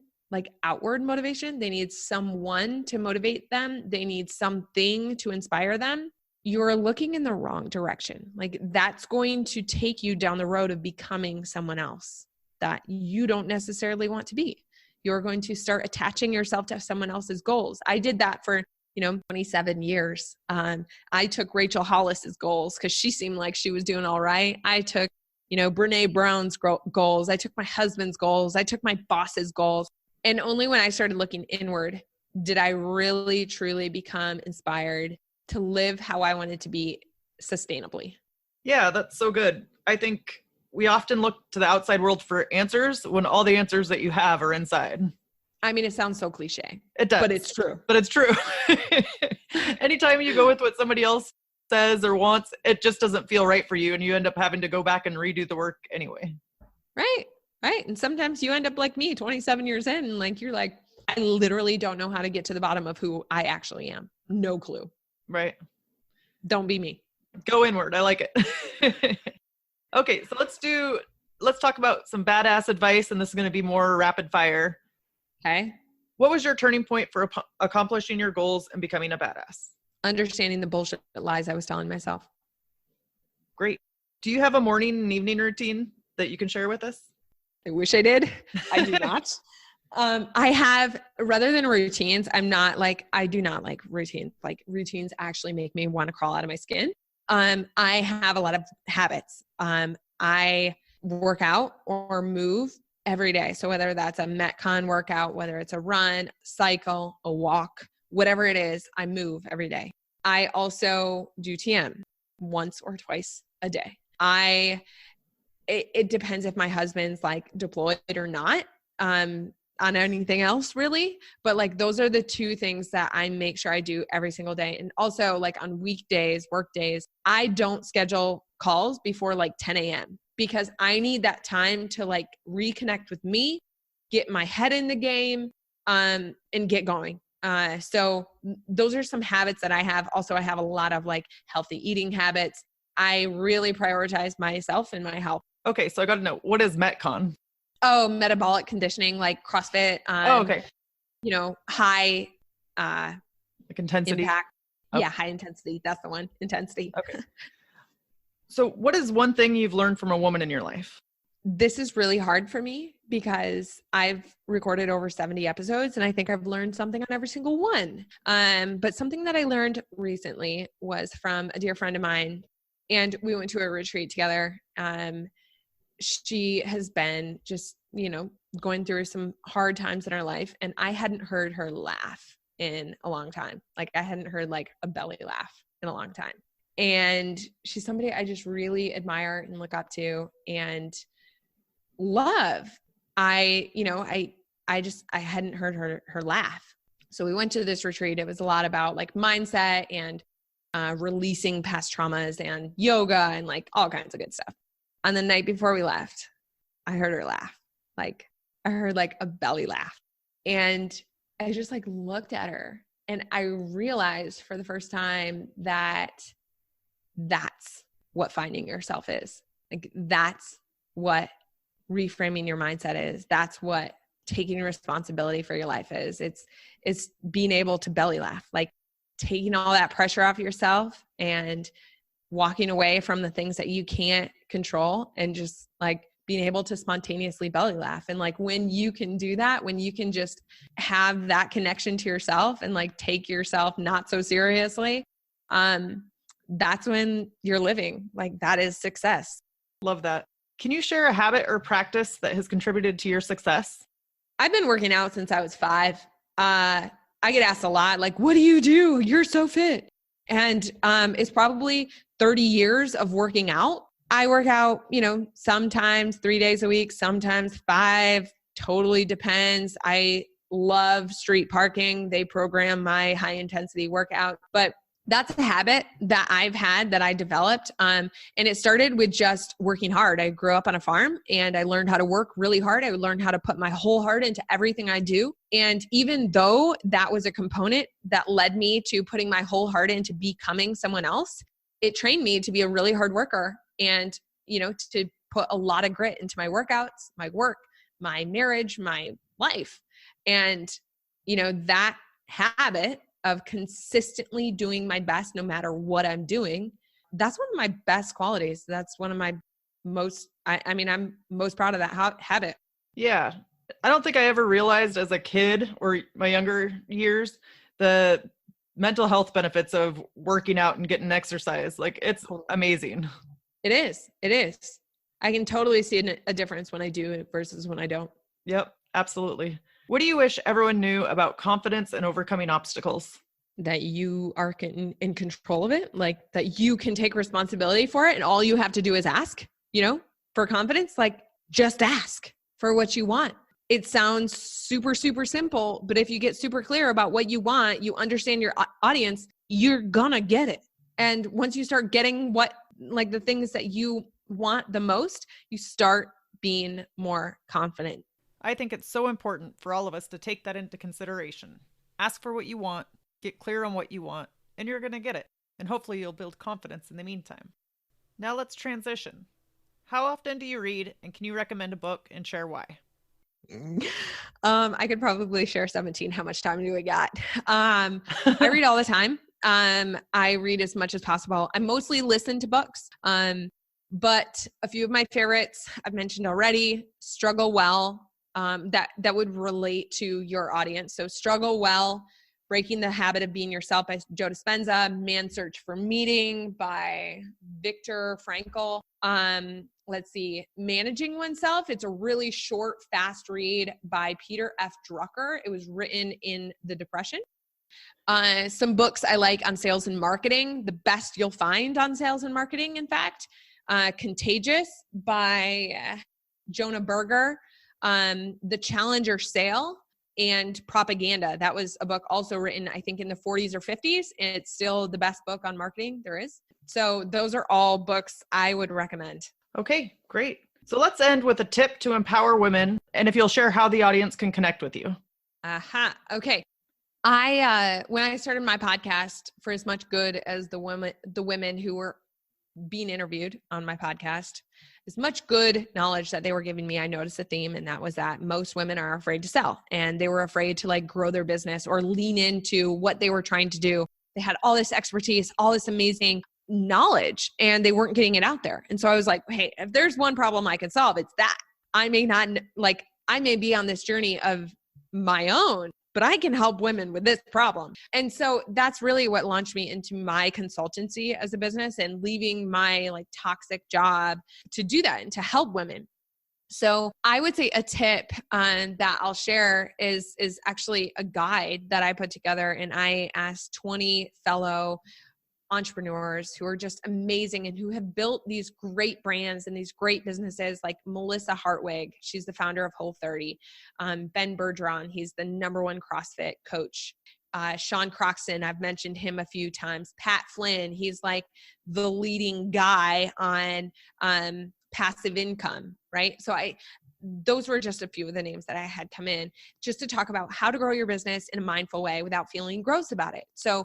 Outward motivation. They need someone to motivate them. They need something to inspire them. You're looking in the wrong direction. That's going to take you down the road of becoming someone else that you don't necessarily want to be. You're going to start attaching yourself to someone else's goals. I did that for 27 years. I took Rachel Hollis's goals because she seemed like she was doing all right. I took Brene Brown's goals. I took my husband's goals. I took my boss's goals. And only when I started looking inward did I really, truly become inspired to live how I wanted to be sustainably. Yeah, that's so good. I think we often look to the outside world for answers when all the answers that you have are inside. I mean, it sounds so cliche. It does. But it's true. But it's true. Anytime you go with what somebody else says or wants, it just doesn't feel right for you, and you end up having to go back and redo the work anyway. Right. Right. And sometimes you end up like me, 27 years in, and you're like, I literally don't know how to get to the bottom of who I actually am. No clue. Right. Don't be me. Go inward. I like it. Okay. So let's talk about some badass advice, and this is going to be more rapid fire. Okay. What was your turning point for accomplishing your goals and becoming a badass? Understanding the bullshit lies I was telling myself. Great. Do you have a morning and evening routine that you can share with us? I wish I did. I do not. I have, rather than routines, I do not like routines. Like routines actually make me want to crawl out of my skin. I have a lot of habits. I work out or move every day. So whether that's a Metcon workout, whether it's a run, cycle, a walk, whatever it is, I move every day. I also do TM once or twice a day. It depends if my husband's like deployed or not, on anything else really. But like, those are the two things that I make sure I do every single day. And also like on weekdays, work days, I don't schedule calls before like 10 a.m. because I need that time to like reconnect with me, get my head in the game, and get going. So those are some habits that I have. Also, I have a lot of like healthy eating habits. I really prioritize myself and my health. Okay. So I got to know, what is Metcon? Oh, metabolic conditioning, like CrossFit. Okay. High, Like intensity. impact. Oh. Yeah. High intensity. That's the one. Intensity. Okay. So what is one thing you've learned from a woman in your life? This is really hard for me because I've recorded over 70 episodes and I think I've learned something on every single one. But something that I learned recently was from a dear friend of mine, and we went to a retreat together. She has been just, going through some hard times in her life, and I hadn't heard her laugh in a long time. Like I hadn't heard like a belly laugh in a long time. And she's somebody I just really admire and look up to and love. I hadn't heard her laugh. So we went to this retreat. It was a lot about like mindset and releasing past traumas and yoga and like all kinds of good stuff. On the night before we left, I heard her laugh. Like I heard like a belly laugh. And I just like looked at her and I realized for the first time that that's what finding yourself is. Like that's what reframing your mindset is. That's what taking responsibility for your life is. It's being able to belly laugh, like taking all that pressure off yourself and walking away from the things that you can't control and just like being able to spontaneously belly laugh. And like when you can do that, when you can just have that connection to yourself and like take yourself not so seriously, that's when you're living. Like that is success. Love that. Can you share a habit or practice that has contributed to your success? I've been working out since I was 5. I get asked a lot, like, what do you do? You're so fit. And it's probably 30 years of working out. I work out, sometimes 3 days a week, sometimes 5, totally depends. I love street parking. They program my high intensity workout, but that's a habit that I've had that I developed. And it started with just working hard. I grew up on a farm and I learned how to work really hard. I learned how to put my whole heart into everything I do. And even though that was a component that led me to putting my whole heart into becoming someone else, it trained me to be a really hard worker and, to put a lot of grit into my workouts, my work, my marriage, my life. And, that habit of consistently doing my best no matter what I'm doing, that's one of my best qualities. That's one of my most, I'm most proud of that habit. Yeah. I don't think I ever realized as a kid or my younger years, the mental health benefits of working out and getting exercise. Like it's amazing. It is. I can totally see a difference when I do it versus when I don't. Yep. Absolutely. What do you wish everyone knew about confidence and overcoming obstacles? That you are in control of it, like that you can take responsibility for it. And all you have to do is ask, for confidence, like just ask for what you want. It sounds super, super simple, but if you get super clear about what you want, you understand your audience, you're gonna get it. And once you start getting the things that you want the most, you start being more confident. I think it's so important for all of us to take that into consideration. Ask for what you want, get clear on what you want, and you're going to get it. And hopefully you'll build confidence in the meantime. Now let's transition. How often do you read, and can you recommend a book and share why? I could probably share 17. How much time do we got? I read all the time. I read as much as possible. I mostly listen to books. But a few of my favorites I've mentioned already: Struggle Well, that would relate to your audience. So Struggle Well, Breaking the Habit of Being Yourself by Joe Dispenza, Man's Search for Meaning by Viktor Frankl. Let's see, Managing Oneself. It's a really short, fast read by Peter F. Drucker. It was written in the Depression. Some books I like on sales and marketing, the best you'll find on sales and marketing, in fact. Contagious by Jonah Berger. The Challenger Sale, and Propaganda. That was a book also written, I think, in the 40s or 50s. And it's still the best book on marketing there is. So those are all books I would recommend. Okay, great. So let's end with a tip to empower women, and if you'll share how the audience can connect with you. Okay. When I started my podcast, for as much good as the women who were being interviewed on my podcast, as much good knowledge that they were giving me, I noticed a theme, and that was that most women are afraid to sell, and they were afraid to grow their business or lean into what they were trying to do. They had all this expertise, all this amazing knowledge, and they weren't getting it out there. And so I was like, hey, if there's one problem I can solve, it's that. I may be on this journey of my own, but I can help women with this problem. And so that's really what launched me into my consultancy as a business and leaving my toxic job to do that and to help women. So I would say a tip that I'll share is actually a guide that I put together, and I asked 20 fellow entrepreneurs who are just amazing and who have built these great brands and these great businesses, like Melissa Hartwig. She's the founder of Whole30. Ben Bergeron, he's the #1 CrossFit coach. Sean Croxton, I've mentioned him a few times. Pat Flynn, he's the leading guy on passive income, right? So those were just a few of the names that I had come in just to talk about how to grow your business in a mindful way without feeling gross about it. So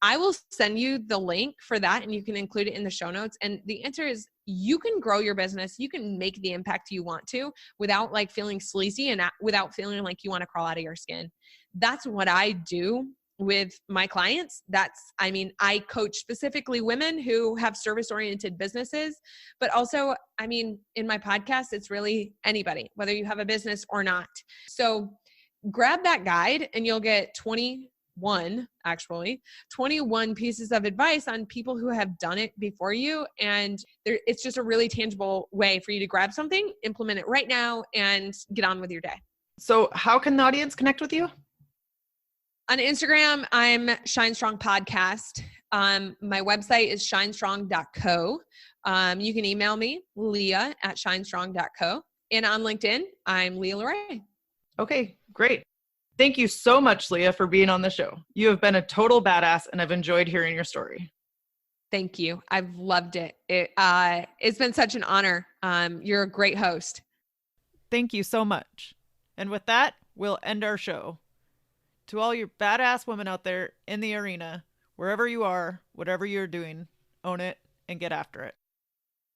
I will send you the link for that, and you can include it in the show notes. And the answer is, you can grow your business. You can make the impact you want to without feeling sleazy and without feeling like you want to crawl out of your skin. That's what I do with my clients. I coach specifically women who have service-oriented businesses, but also, in my podcast, it's really anybody, whether you have a business or not. So grab that guide and you'll get 21 pieces of advice on people who have done it before you. And it's just a really tangible way for you to grab something, implement it right now, and get on with your day. So how can the audience connect with you? On Instagram, I'm Shine Strong Podcast. My website is shinestrong.co. You can email me, Leah at shinestrong.co. And on LinkedIn, I'm Leah Leray. Okay, great. Thank you so much, Leah, for being on the show. You have been a total badass, and I've enjoyed hearing your story. Thank you. I've loved it. It's been such an honor. You're a great host. Thank you so much. And with that, we'll end our show. To all your badass women out there in the arena, wherever you are, whatever you're doing, own it and get after it.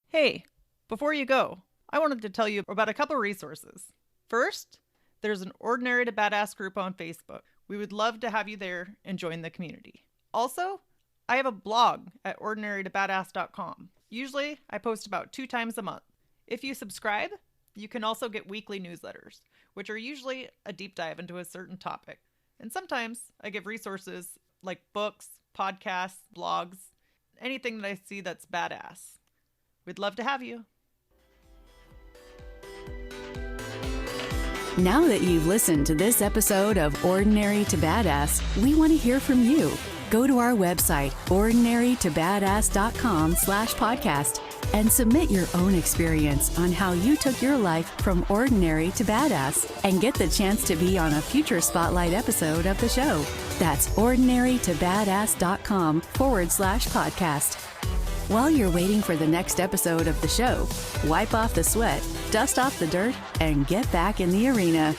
Hey, before you go, I wanted to tell you about a couple resources. First, there's an Ordinary to Badass group on Facebook. We would love to have you there and join the community. Also, I have a blog at ordinarytobadass.com. Usually, I post about 2 times a month. If you subscribe, you can also get weekly newsletters, which are usually a deep dive into a certain topic. And sometimes I give resources like books, podcasts, blogs, anything that I see that's badass. We'd love to have you. Now that you've listened to this episode of Ordinary to Badass, we want to hear from you. Go to our website, ordinarytobadass.com/podcast, and submit your own experience on how you took your life from ordinary to badass and get the chance to be on a future Spotlight episode of the show. That's ordinarytobadass.com/podcast. While you're waiting for the next episode of the show, wipe off the sweat, dust off the dirt, and get back in the arena.